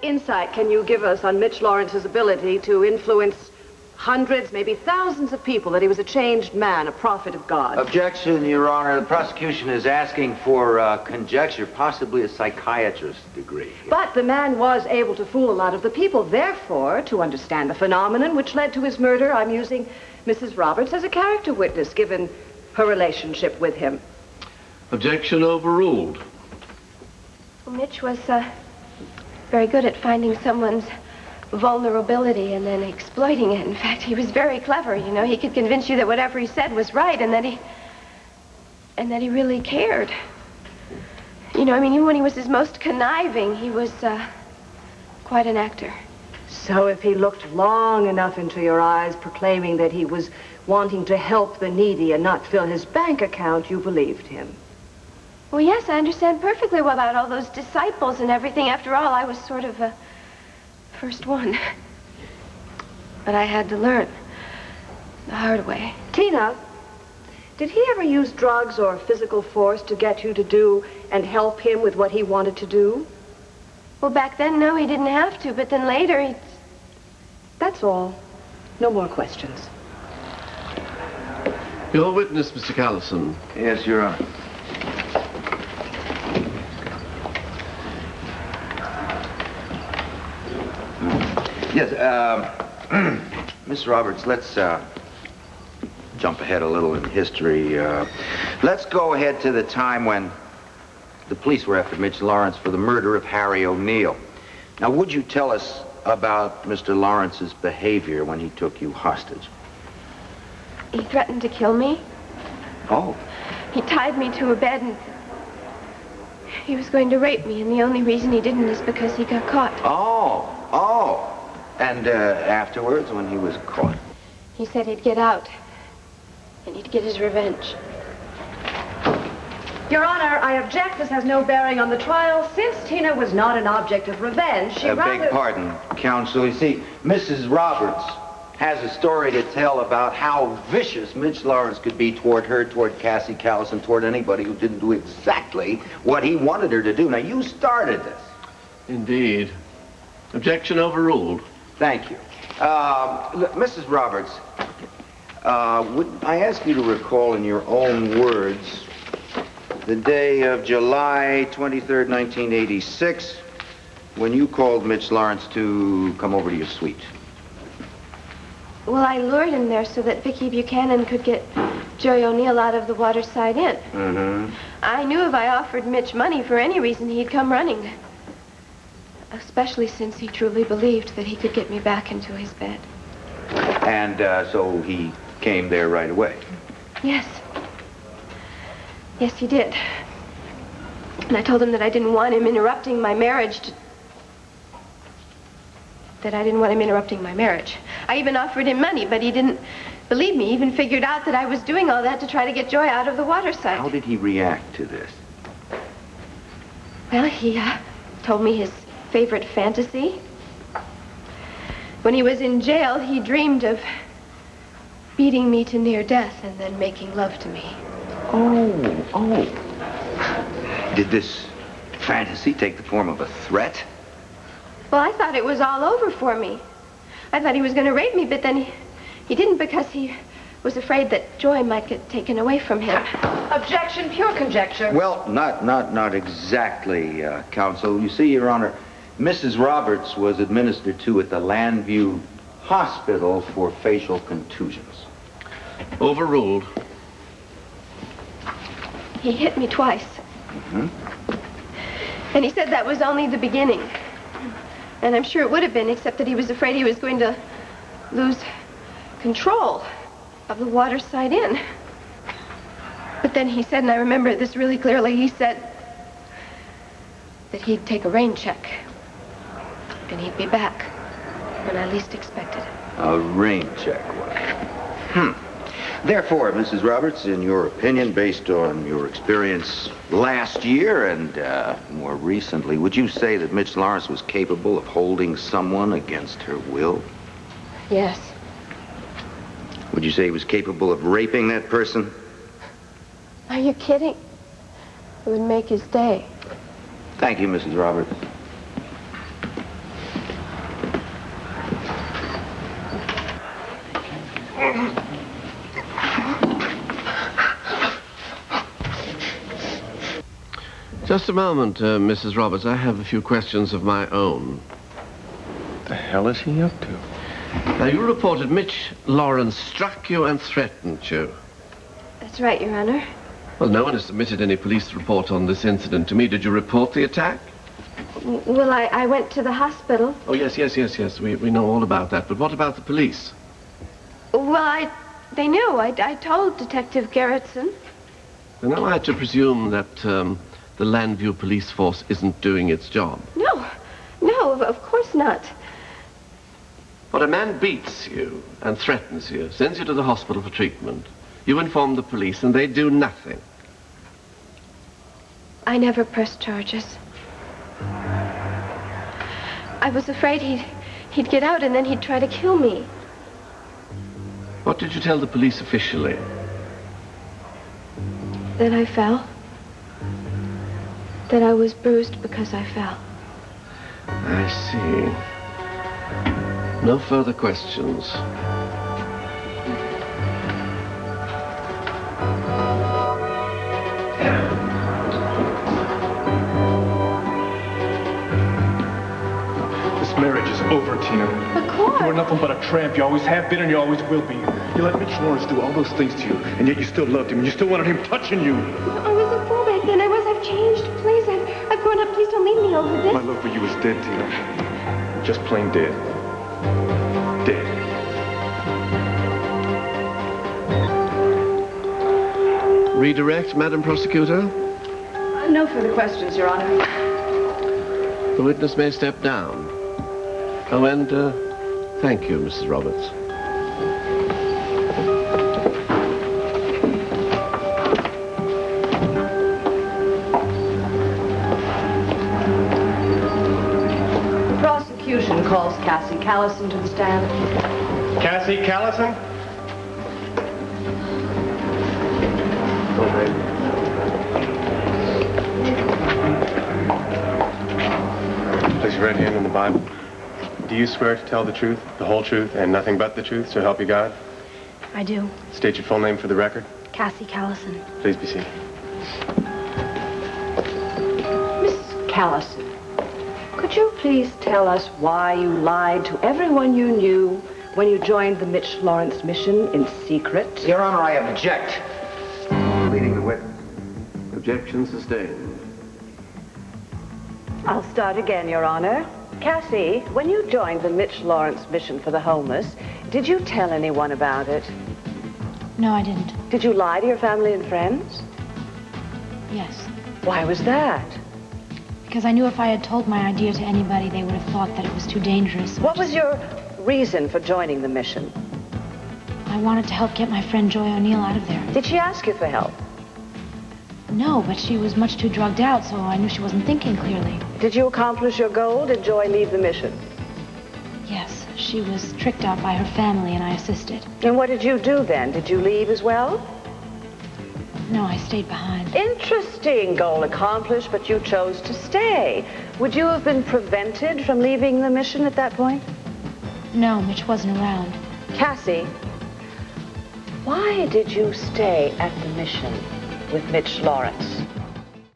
insight can you give us on Mitch Lawrence's ability to influence hundreds, maybe thousands of people, that he was a changed man, a prophet of God? Objection, Your Honor. The prosecution is asking for conjecture, possibly a psychiatrist's degree. But the man was able to fool a lot of the people. Therefore, to understand the phenomenon which led to his murder, I'm using Mrs. Roberts as a character witness, given her relationship with him. Objection overruled. Well, Mitch was very good at finding someone's vulnerability and then exploiting it. In fact, he was very clever, you know. He could convince you that whatever he said was right and that he really cared. You know, I mean, even when he was his most conniving, he was quite an actor. So if he looked long enough into your eyes, proclaiming that he was wanting to help the needy and not fill his bank account, you believed him? Well, yes, I understand perfectly well about all those disciples and everything. After all, I was sort of a first one. But I had to learn the hard way. Tina, did he ever use drugs or physical force to get you to do and help him with what he wanted to do? Well, back then, no, he didn't have to, but then later he... That's all. No more questions. Your witness, Mr. Callison. Yes, Your Honor. Yes, Miss Roberts, let's jump ahead a little in history. Let's go ahead to the time when the police were after Mitch Lawrence for the murder of Harry O'Neill. Now, would you tell us about Mr. Lawrence's behavior when he took you hostage? He threatened to kill me. Oh. He tied me to a bed and he was going to rape me, and the only reason he didn't is because he got caught. Oh. And afterwards, when he was caught? He said he'd get out and he'd get his revenge. Your Honor, I object. This has no bearing on the trial. Since Tina was not an object of revenge, she rather... Beg pardon, counsel. You see, Mrs. Roberts has a story to tell about how vicious Mitch Lawrence could be toward her, toward Cassie Callison, toward anybody who didn't do exactly what he wanted her to do. Now, you started this. Indeed. Objection overruled. Thank you. Mrs. Roberts, would I ask you to recall in your own words the day of July 23rd, 1986, when you called Mitch Lawrence to come over to your suite? Well, I lured him there so that Vicki Buchanan could get Joey O'Neill out of the Waterside Inn. Mm-hmm. I knew if I offered Mitch money for any reason, he'd come running. Especially since he truly believed that he could get me back into his bed. And so he came there right away? Yes. Yes, he did. And I told him that I didn't want him interrupting my marriage I even offered him money, but he didn't believe me. He even figured out that I was doing all that to try to get Joy out of the Waterside. How did he react to this? Well, he told me his favorite fantasy. When he was in jail, he dreamed of beating me to near death and then making love to me. Oh. Did this fantasy take the form of a threat? Well, I thought it was all over for me. I thought he was going to rape me, but then he didn't, because he was afraid that Joy might get taken away from him. Objection, pure conjecture. Well, not exactly, counsel. You see, Your Honor, Mrs. Roberts was administered to at the Landview Hospital for facial contusions. Overruled. He hit me twice. Mm-hmm. And he said that was only the beginning. And I'm sure it would have been, except that he was afraid he was going to lose control of the Waterside Inn. But then he said, and I remember this really clearly, he said that he'd take a rain check. And he'd be back when I least expected it. A rain check, what? Therefore, Mrs. Roberts, in your opinion, based on your experience last year and more recently, would you say that Mitch Lawrence was capable of holding someone against her will? Yes. Would you say he was capable of raping that person? Are you kidding? It would make his day. Thank you, Mrs. Roberts. Just a moment, Mrs. Roberts. I have a few questions of my own. What the hell is he up to? Now, you reported Mitch Laurence struck you and threatened you. That's right, Your Honor. Well, no one has submitted any police report on this incident to me. Did you report the attack? Well, I went to the hospital. Oh, yes. We know all about that. But what about the police? Well, they knew. I told Detective Gerritsen. Then am I to presume that the Landview police force isn't doing its job? No, of course not. But a man beats you and threatens you, sends you to the hospital for treatment. You inform the police and they do nothing. I never pressed charges. I was afraid he'd get out and then he'd try to kill me. What did you tell the police officially? That I fell. That I was bruised because I fell. I see. No further questions. This marriage is over, Tina. Of course. You are nothing but a tramp. You always have been and you always will be. You let Mitch Laurence do all those things to you, and yet you still loved him, and you still wanted him touching you. I was a fool back then. I've changed. Please, I've grown up. Please don't leave me over this. My love for you is dead, Tina. Just plain dead. Dead. Redirect, Madam Prosecutor? No further questions, Your Honor. The witness may step down. Oh, and thank you, Mrs. Roberts. The prosecution calls Cassie Callison to the stand. Cassie Callison? Place your right hand on the Bible. Do you swear to tell the truth, the whole truth, and nothing but the truth, so help you God? I do. State your full name for the record. Cassie Callison. Please be seated. Miss Callison, could you please tell us why you lied to everyone you knew when you joined the Mitch Laurence mission in secret? Your Honor, I object. Leading the witness. Objection sustained. I'll start again, Your Honor. Cassie, when you joined the Mitch Laurence mission for the homeless, did you tell anyone about it? No, I didn't. Did you lie to your family and friends? Yes. Why was that? Because I knew if I had told my idea to anybody, they would have thought that it was too dangerous. What was your reason for joining the mission? I wanted to help get my friend Joy O'Neill out of there. Did she ask you for help? No, but she was much too drugged out, so I knew she wasn't thinking clearly. Did you accomplish your goal? Did Joy leave the mission? Yes, she was tricked out by her family, and I assisted. And what did you do then? Did you leave as well? No, I stayed behind. Interesting. Goal accomplished, but you chose to stay. Would you have been prevented from leaving the mission at that point? No, Mitch wasn't around. Cassie, why did you stay at the mission with Mitch Laurence?